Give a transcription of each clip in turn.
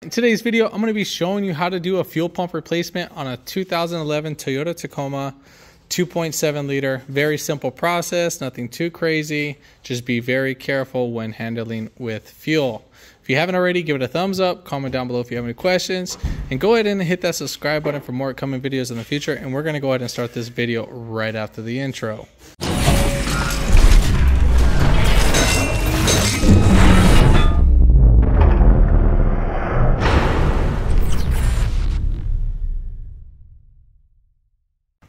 In today's video, I'm going to be showing you how to do a fuel pump replacement on a 2011 Toyota Tacoma 2.7 liter. Very simple process, nothing too crazy. Just be very careful when handling with fuel. If you haven't already, give it a thumbs up, comment down below if you have any questions, and go ahead and hit that subscribe button for more upcoming videos in the future. And we're going to go ahead and start this video right after the intro.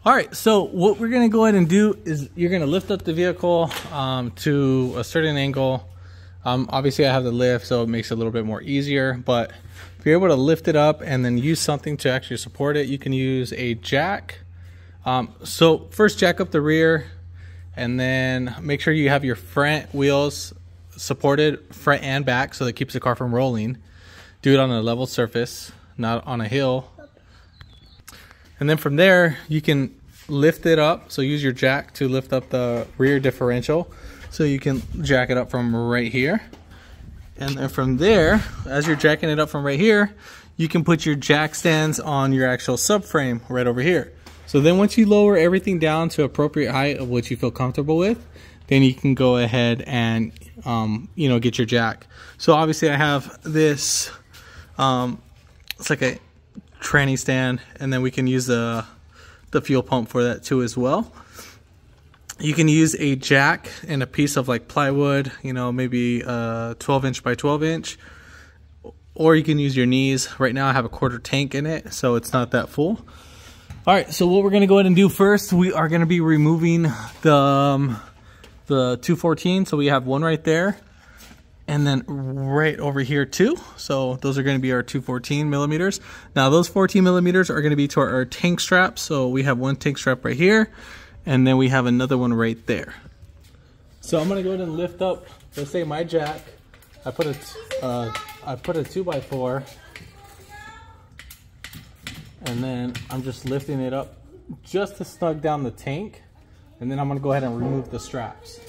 All right, so what we're gonna go ahead and do is you're gonna lift up the vehicle to a certain angle. Obviously I have the lift, so it makes it a little bit more easier, but if you're able to lift it up and then use something to actually support it, you can use a jack. So first jack up the rear, and then make sure you have your front wheels supported, front and back, so that keeps the car from rolling. Do it on a level surface, not on a hill. And then from there, you can lift it up. So use your jack to lift up the rear differential. So you can jack it up from right here. And then from there, as you're jacking it up from right here, you can put your jack stands on your actual subframe right over here. So then once you lower everything down to appropriate height of what you feel comfortable with, then you can go ahead and, get your jack. So obviously I have this, it's like a tranny stand, and then we can use the fuel pump for that too as well. You can use a jack and a piece of like plywood, maybe 12-inch by 12-inch, or you can use your knees. Right now I have a quarter tank in it, so it's not that full. All right, so what we're gonna go ahead and do first, we are gonna be removing the 214. So we have one right there, and then right over here too. So those are going to be our 214 millimeters. Now those 14 millimeters are going to be to our tank straps. So we have one tank strap right here, and then we have another one right there. So I'm going to go ahead and lift up, let's say my jack. I put a 2x4, and then I'm just lifting it up just to snug down the tank. And then I'm going to go ahead and remove the straps.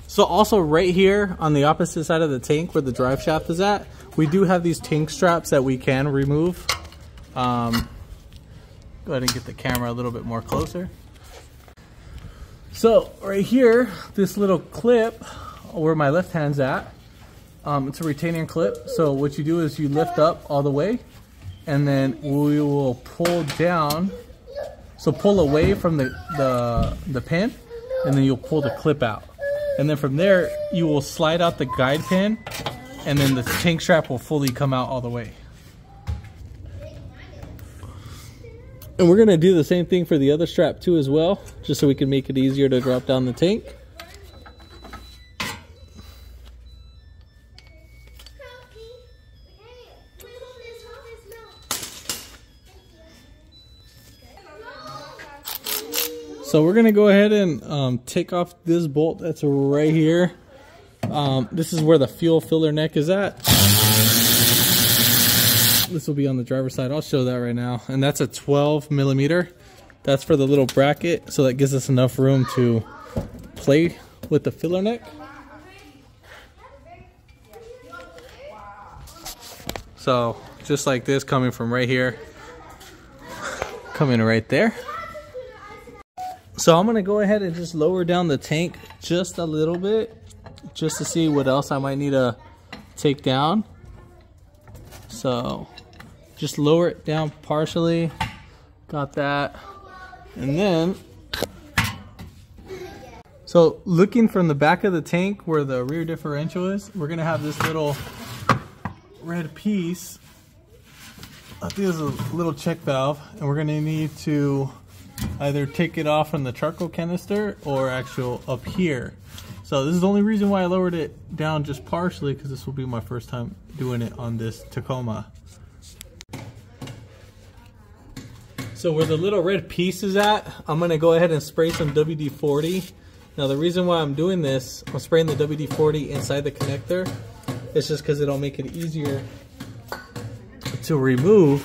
So also right here on the opposite side of the tank where the drive shaft is at, we do have these tank straps that we can remove. Go ahead and get the camera a little bit more closer. So right here, this little clip where my left hand's at, it's a retaining clip. So what you do is you lift up all the way, and then we will pull down. So pull away from the pin, and then you'll pull the clip out. And then from there, you will slide out the guide pin, and then the tank strap will fully come out all the way. And we're gonna do the same thing for the other strap too as well, just so we can make it easier to drop down the tank. So we're gonna go ahead and take off this bolt that's right here. This is where the fuel filler neck is at. This will be on the driver's side. I'll show that right now. And that's a 12 millimeter. That's for the little bracket, so that gives us enough room to play with the filler neck. So just like this, coming from right here, coming right there. So I'm gonna go ahead and just lower down the tank just a little bit, just to see what else I might need to take down. So just lower it down partially. Got that. And then, so looking from the back of the tank where the rear differential is, we're gonna have this little red piece. I think it's a little check valve, and we're gonna need to either take it off from the charcoal canister or actual up here. So this is the only reason why I lowered it down just partially, because this will be my first time doing it on this Tacoma. So where the little red piece is at, I'm gonna go ahead and spray some WD-40 Now the reason why I'm doing this, I'm spraying the WD-40 inside the connector, it's just because it'll make it easier to remove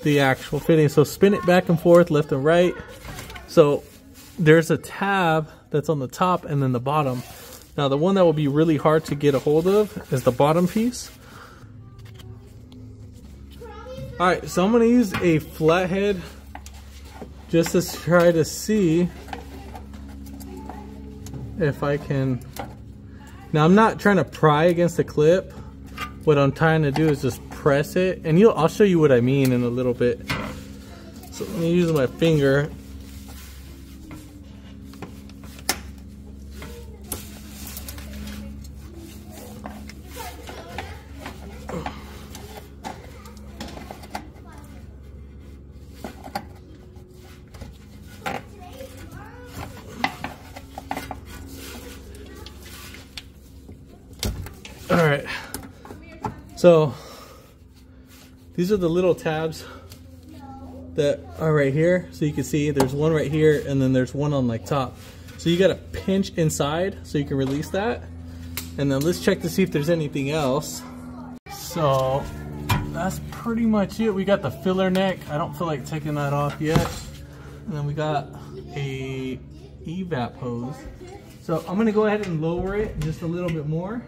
the actual fitting. So spin it back and forth, left and right. So there's a tab that's on the top and then the bottom. Now the one that will be really hard to get a hold of is the bottom piece. Alright, so I'm going to use a flathead just to try to see if I can. Now I'm not trying to pry against the clip. What I'm trying to do is just press it, and I'll show you what I mean in a little bit. So let me use my finger. All right, so these are the little tabs that are right here. So you can see there's one right here and then there's one on like top. So you gotta pinch inside so you can release that. And then let's check to see if there's anything else. So that's pretty much it. We got the filler neck. I don't feel like taking that off yet. And then we got a evap hose. So I'm gonna go ahead and lower it just a little bit more.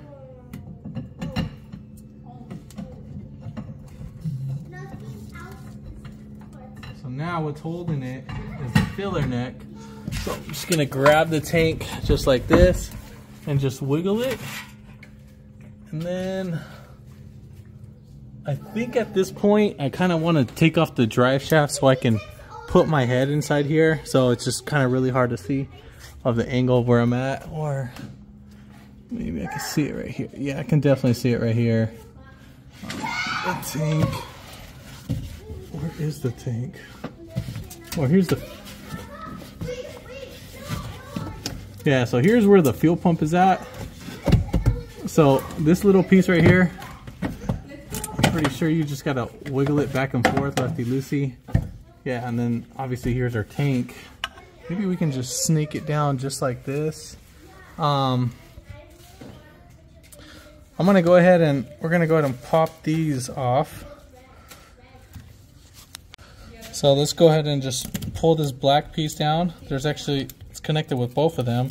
So now what's holding it is the filler neck. So I'm just gonna grab the tank just like this and just wiggle it. And then I think at this point I kind of want to take off the drive shaft so I can put my head inside here. So it's just kind of really hard to see of the angle of where I'm at, or maybe I can see it right here. Yeah, I can definitely see it right here. The tank. Where is the tank? Oh, here's the... Yeah, so here's where the fuel pump is at. So this little piece right here, I'm pretty sure you just gotta wiggle it back and forth, lefty-loosey. Yeah, and then obviously here's our tank. Maybe we can just snake it down just like this. I'm gonna go ahead and we're gonna go ahead and pop these off. So let's go ahead and just pull this black piece down. There's actually, it's connected with both of them.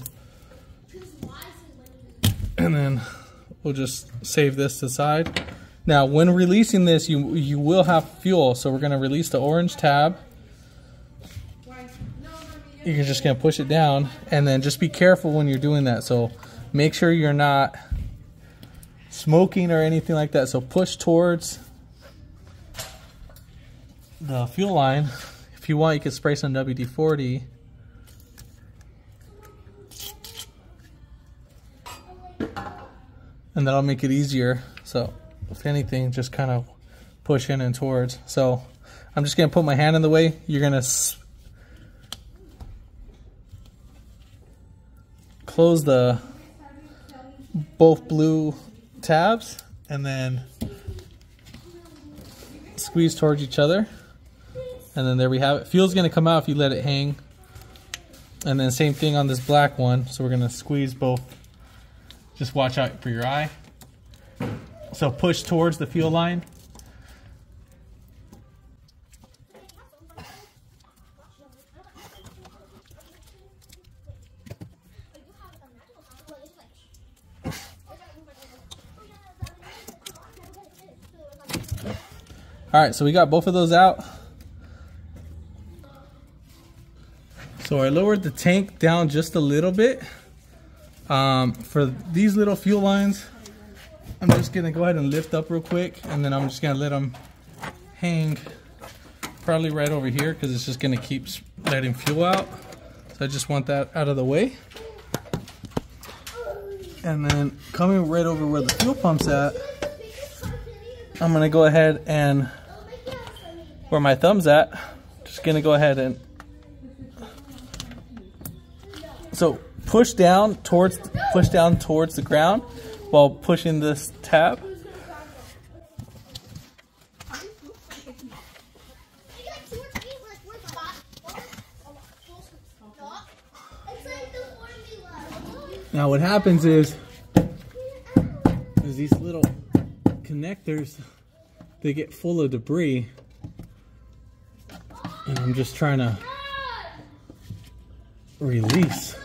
And then we'll just save this to the side. Now when releasing this, you will have fuel. So we're gonna release the orange tab. You're just gonna push it down, and then just be careful when you're doing that. So make sure you're not smoking or anything like that. So push towards the fuel line. If you want, you can spray some WD-40. And that'll make it easier. So if anything, just kind of push in and towards. So I'm just gonna put my hand in the way. You're gonna close the both blue tabs and then squeeze towards each other, and then there we have it. Fuel's gonna come out if you let it hang, and then same thing on this black one. So we're gonna squeeze both. Just watch out for your eye. So push towards the fuel line. All right, so we got both of those out. So I lowered the tank down just a little bit. For these little fuel lines, I'm just gonna go ahead and lift up real quick, and then I'm just gonna let them hang probably right over here because it's just gonna keep letting fuel out. So I just want that out of the way. And then coming right over where the fuel pump's at, I'm gonna go ahead and where my thumb's at, just gonna go ahead and so push down towards the ground while pushing this tab. Now what happens is these little connectors, they get full of debris, and I'm just trying to release.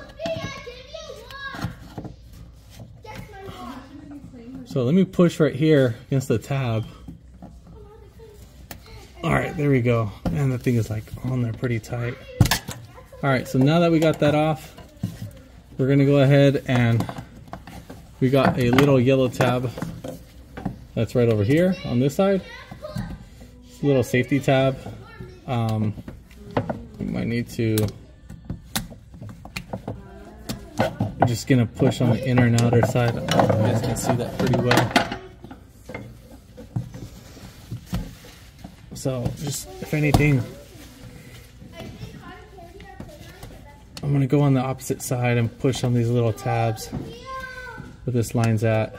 So let me push right here against the tab. All right, there we go. Man, that thing is like on there pretty tight. All right, so now that we got that off, we're gonna go ahead and we got a little yellow tab that's right over here on this side. It's a little safety tab. You might need to, I'm just gonna push on the inner and outer side. You guys can see that pretty well. So just, if anything, I'm gonna go on the opposite side and push on these little tabs where this line's at.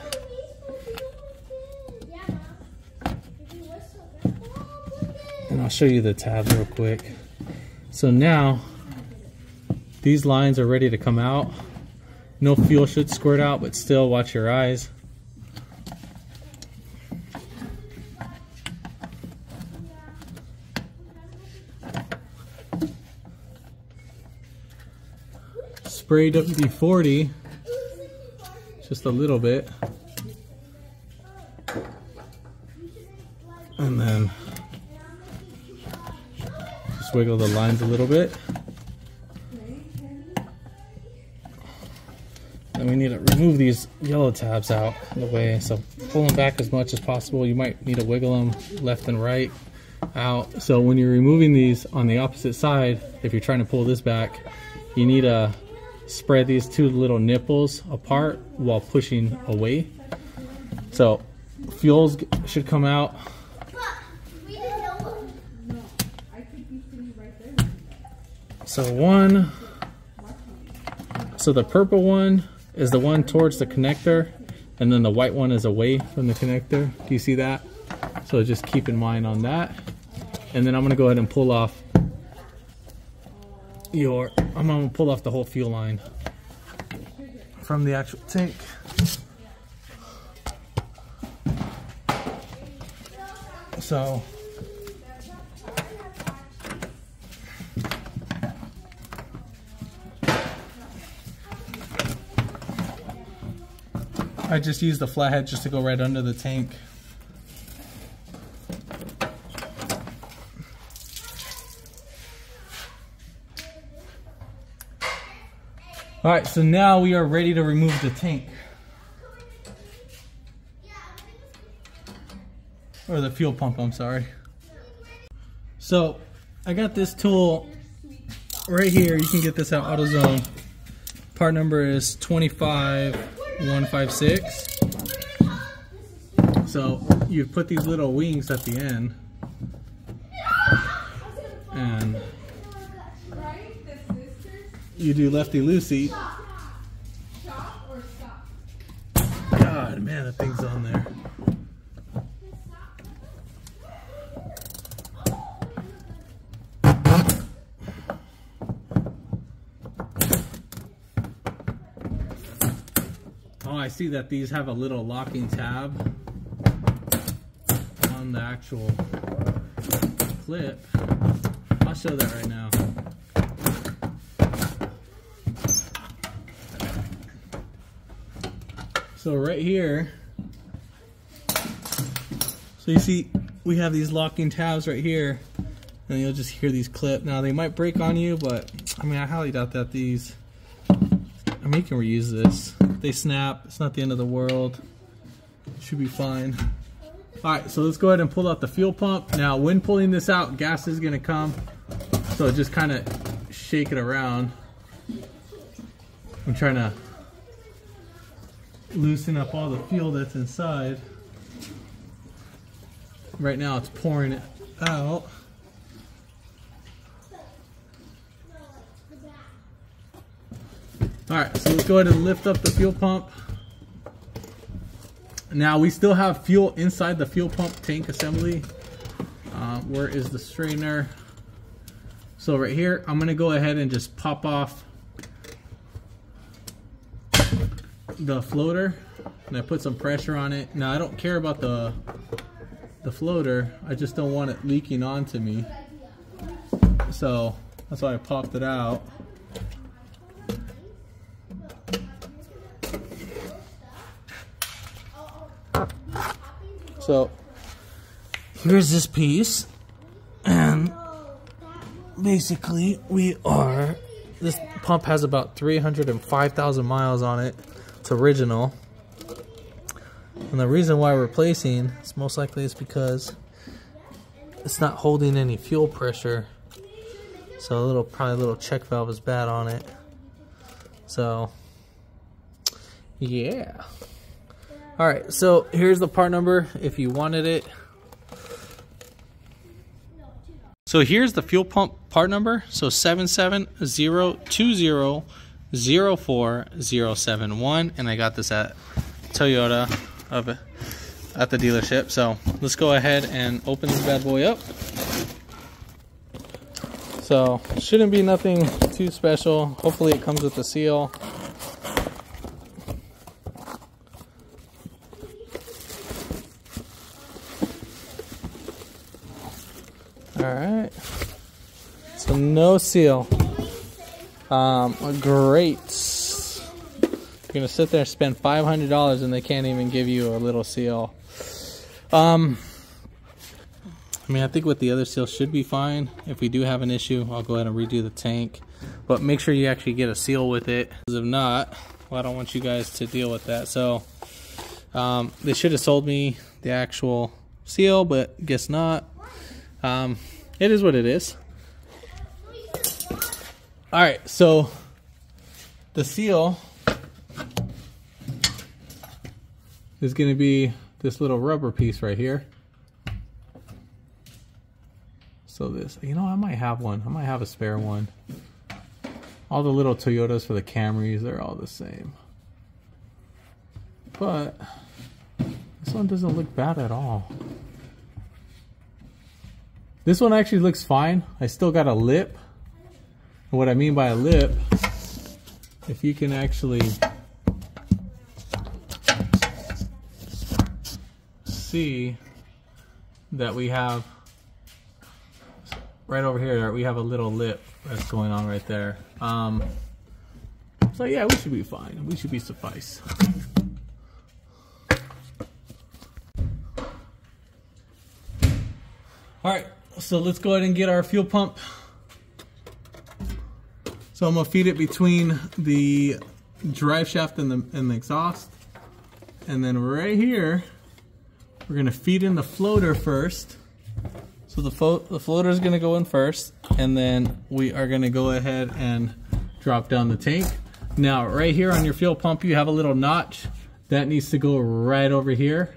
And I'll show you the tabs real quick. So now these lines are ready to come out. No fuel should squirt out, but still watch your eyes. Sprayed up D40 just a little bit, and then just wiggle the lines a little bit. And we need to remove these yellow tabs out of the way, so pull them back as much as possible. You might need to wiggle them left and right out. So when you're removing these on the opposite side, if you're trying to pull this back, you need to spread these two little nipples apart while pushing away. So fuels should come out. So the purple one is the one towards the connector, and then the white one is away from the connector. Do you see that? So just keep in mind on that. And then I'm gonna go ahead and pull off I'm gonna pull off the whole fuel line from the actual tank. So I just use the flathead just to go right under the tank. All right, so now we are ready to remove the tank. Or the fuel pump, I'm sorry. So I got this tool right here. You can get this at AutoZone. Part number is 25156. So you put these little wings at the end, and you do lefty loosey. God, man, that thing's on there. Oh, I see that these have a little locking tab on the actual clip. I'll show that right now. So right here, so you see we have these locking tabs right here, and you'll just hear these clip. Now they might break on you, but I mean, I highly doubt that these, I mean, you can reuse this. They snap, it's not the end of the world. It should be fine. All right, so let's go ahead and pull out the fuel pump. Now when pulling this out, gas is gonna come, so just kind of shake it around. I'm trying to loosen up all the fuel that's inside. Right now it's pouring it out. Alright, so let's go ahead and lift up the fuel pump. Now we still have fuel inside the fuel pump tank assembly. Where is the strainer? So right here, I'm gonna go ahead and just pop off the floater and I put some pressure on it. Now I don't care about the floater, I just don't want it leaking onto me. So that's why I popped it out. So here's this piece, and basically this pump has about 305,000 miles on it. It's original. And the reason why we're replacing is most likely is because it's not holding any fuel pressure. So probably a little check valve is bad on it. So yeah. Alright, so here's the part number if you wanted it. So here's the fuel pump part number. So 77020040071, and I got this at Toyota at the dealership. So let's go ahead and open this bad boy up. So shouldn't be nothing too special. Hopefully it comes with a seal. Alright, so no seal. Great. You're gonna sit there and spend $500 and they can't even give you a little seal. I mean, I think with the other seal should be fine. If we do have an issue, I'll go ahead and redo the tank. But make sure you actually get a seal with it. Because if not, well, I don't want you guys to deal with that. So they should have sold me the actual seal, but guess not. It is what it is. Alright, so the seal is going to be this little rubber piece right here. So this, you know, I might have one. I might have a spare one. All the little Toyotas for the Camrys, they're all the same. But this one doesn't look bad at all. This one actually looks fine. I still got a lip. And what I mean by a lip, if you can actually see that we have right over here, we have a little lip that's going on right there. So yeah, we should be fine. We should be suffice. All right, so let's go ahead and get our fuel pump. So I'm gonna feed it between the drive shaft and the exhaust. And then right here, we're gonna feed in the floater first. So the floater is gonna go in first, and then we are gonna go ahead and drop down the tank. Now, right here on your fuel pump, you have a little notch that needs to go right over here.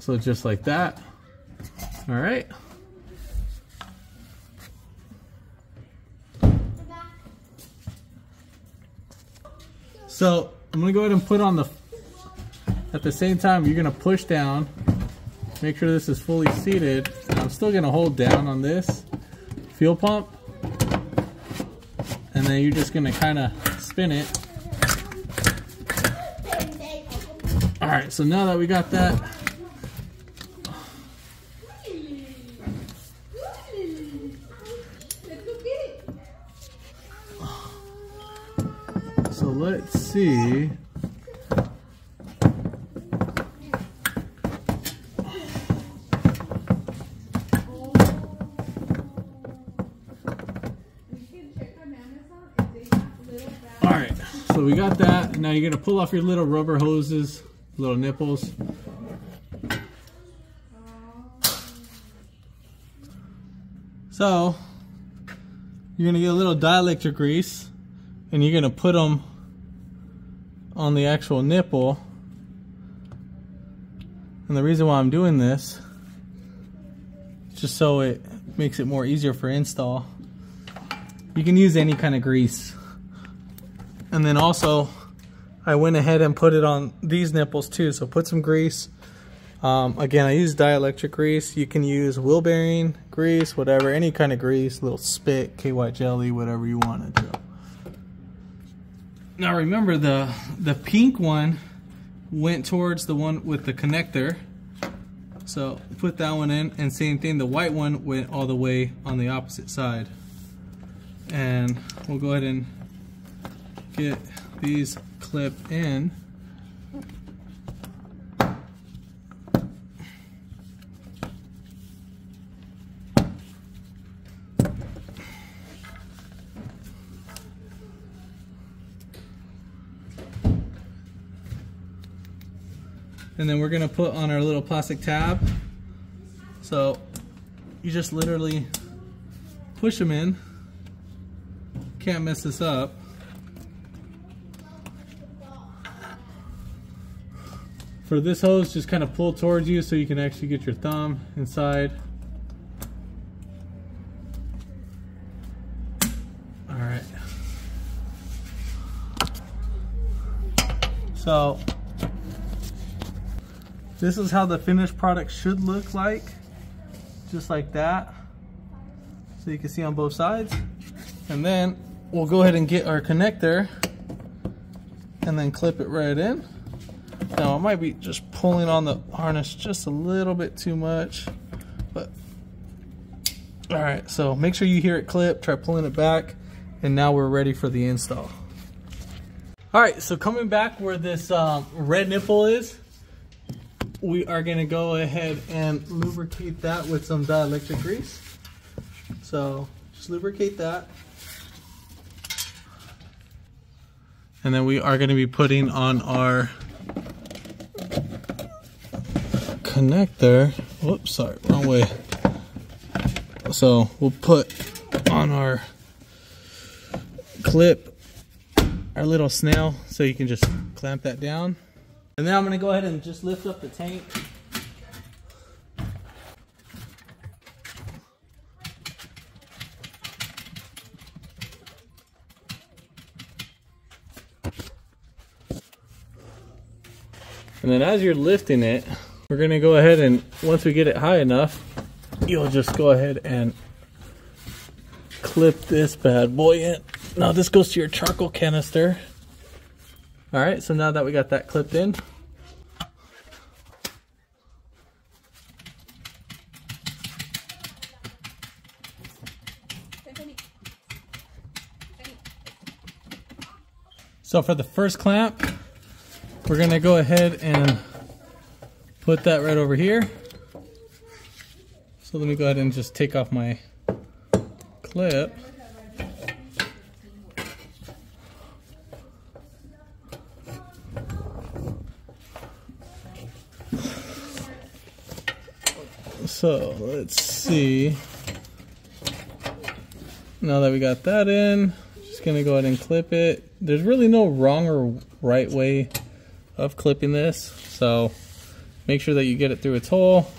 So just like that. All right. So I'm gonna go ahead and put on at the same time, you're gonna push down, make sure this is fully seated. I'm still gonna hold down on this fuel pump, and then you're just gonna kind of spin it. All right, so now that we got that, so let's see. Alright, so we got that. And now you're going to pull off your little rubber hoses, little nipples. So, you're going to get a little dielectric grease, and you're going to put them on the actual nipple. And the reason why I'm doing this is just so it makes it more easier for install. You can use any kind of grease. And then also, I went ahead and put it on these nipples too. So put some grease. Again, I use dielectric grease. You can use wheel bearing grease, whatever, any kind of grease, little spit, KY jelly, whatever you want to do. Now remember, the pink one went towards the one with the connector. So put that one in, and same thing, the white one went all the way on the opposite side. And we'll go ahead and get these clipped in. And then we're gonna put on our little plastic tab. So you just literally push them in. Can't mess this up. For this hose, just kind of pull towards you so you can actually get your thumb inside. All right. So this is how the finished product should look like, just like that. So you can see on both sides. And then we'll go ahead and get our connector and then clip it right in. Now I might be just pulling on the harness just a little bit too much, but all right, so make sure you hear it clip, try pulling it back, and now we're ready for the install. All right, so coming back where this red nipple is, we are gonna go ahead and lubricate that with some dielectric grease. So just lubricate that. And then we are gonna be putting on our connector. Whoops, sorry, wrong way. So we'll put on our clip our little snail, so you can just clamp that down. And then I'm gonna go ahead and just lift up the tank. And then as you're lifting it, we're gonna go ahead and once we get it high enough, you'll just go ahead and clip this bad boy in. Now this goes to your charcoal canister. All right, so now that we got that clipped in, so for the first clamp, we're gonna go ahead and put that right over here. So let me go ahead and just take off my clip. So let's see. Now that we got that in, just gonna go ahead and clip it. There's really no wrong or right way of clipping this, so make sure that you get it through its hole,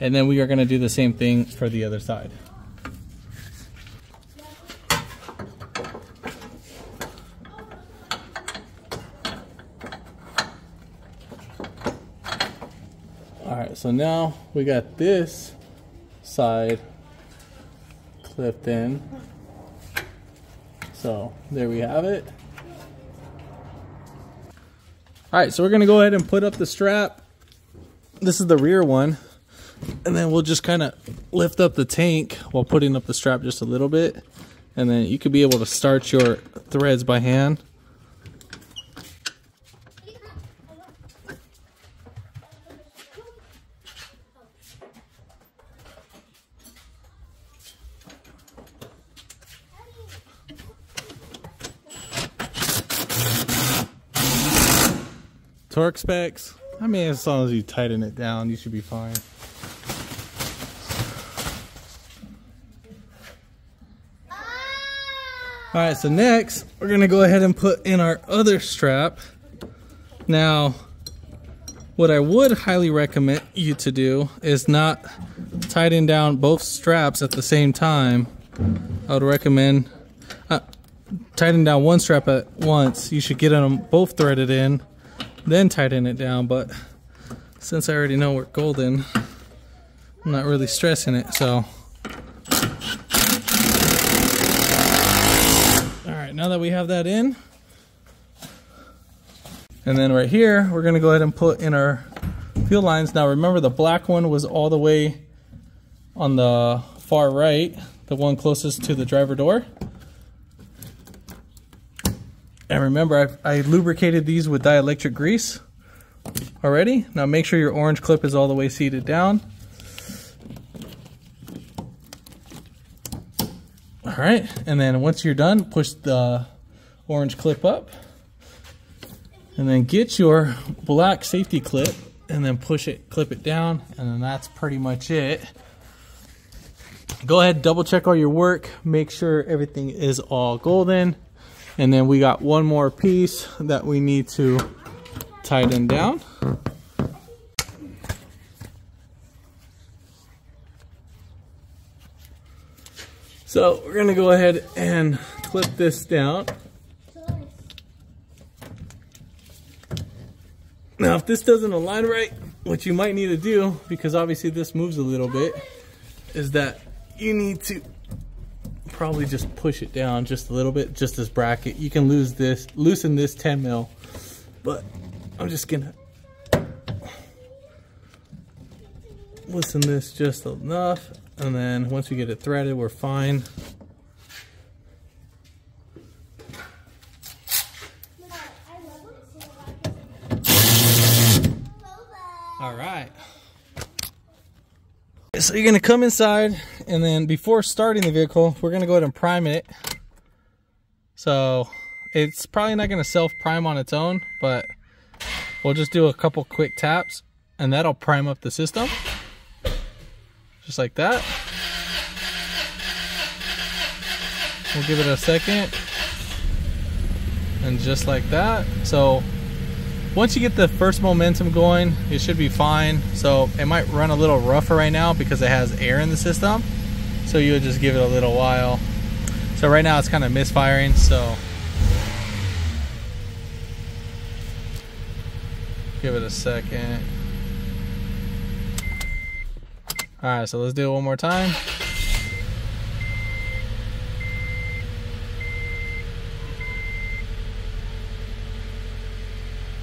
and then we are gonna do the same thing for the other side. Alright, so now we got this side clipped in. So there we have it. Alright, so we're going to go ahead and put up the strap. This is the rear one. And then we'll just kind of lift up the tank while putting up the strap just a little bit. And then you could be able to start your threads by hand. Torque specs, I mean, as long as you tighten it down, you should be fine. Alright, so next, we're going to go ahead and put in our other strap. Now, what I would highly recommend you to do is not tighten down both straps at the same time. I would recommend tighten down one strap at once. You should get them both threaded in, then tighten it down, but since I already know we're golden, I'm not really stressing it. So alright, now that we have that in, And then right here, we're gonna go ahead and put in our fuel lines. Now remember, the black one was all the way on the far right, the one closest to the driver door. And remember, I lubricated these with dielectric grease already. Now make sure your orange clip is all the way seated down. All right, and then once you're done, push the orange clip up. And then get your black safety clip and then push it, clip it down, and then that's pretty much it. Go ahead, double check all your work, make sure everything is all golden. And then we got one more piece that we need to tighten down. So we're gonna go ahead and clip this down. Now if this doesn't align right, what you might need to do, because obviously this moves a little bit, is that you need to probably just push it down just a little bit, just this bracket. You can loosen this 10 mil, but I'm just gonna loosen this just enough, and then once we get it threaded, we're fine. All right. So you're gonna come inside, and then before starting the vehicle, we're gonna go ahead and prime it. So it's probably not gonna self-prime on its own, but we'll just do a couple quick taps, and that'll prime up the system. Just like that. We'll give it a second. And just like that. So once you get the first momentum going, it should be fine. So it might run a little rougher right now because it has air in the system. So you would just give it a little while. So right now it's kind of misfiring, so give it a second. All right, so let's do it one more time.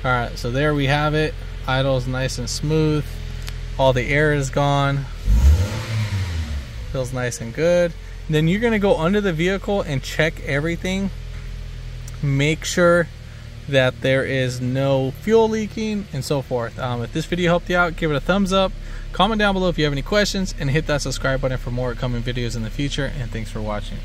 All right, so there we have it. Idle's nice and smooth. All the air is gone. Feels nice and good. And then you're gonna go under the vehicle and check everything. Make sure that there is no fuel leaking and so forth. If this video helped you out, give it a thumbs up. Comment down below if you have any questions, and hit that subscribe button for more upcoming videos in the future. And thanks for watching.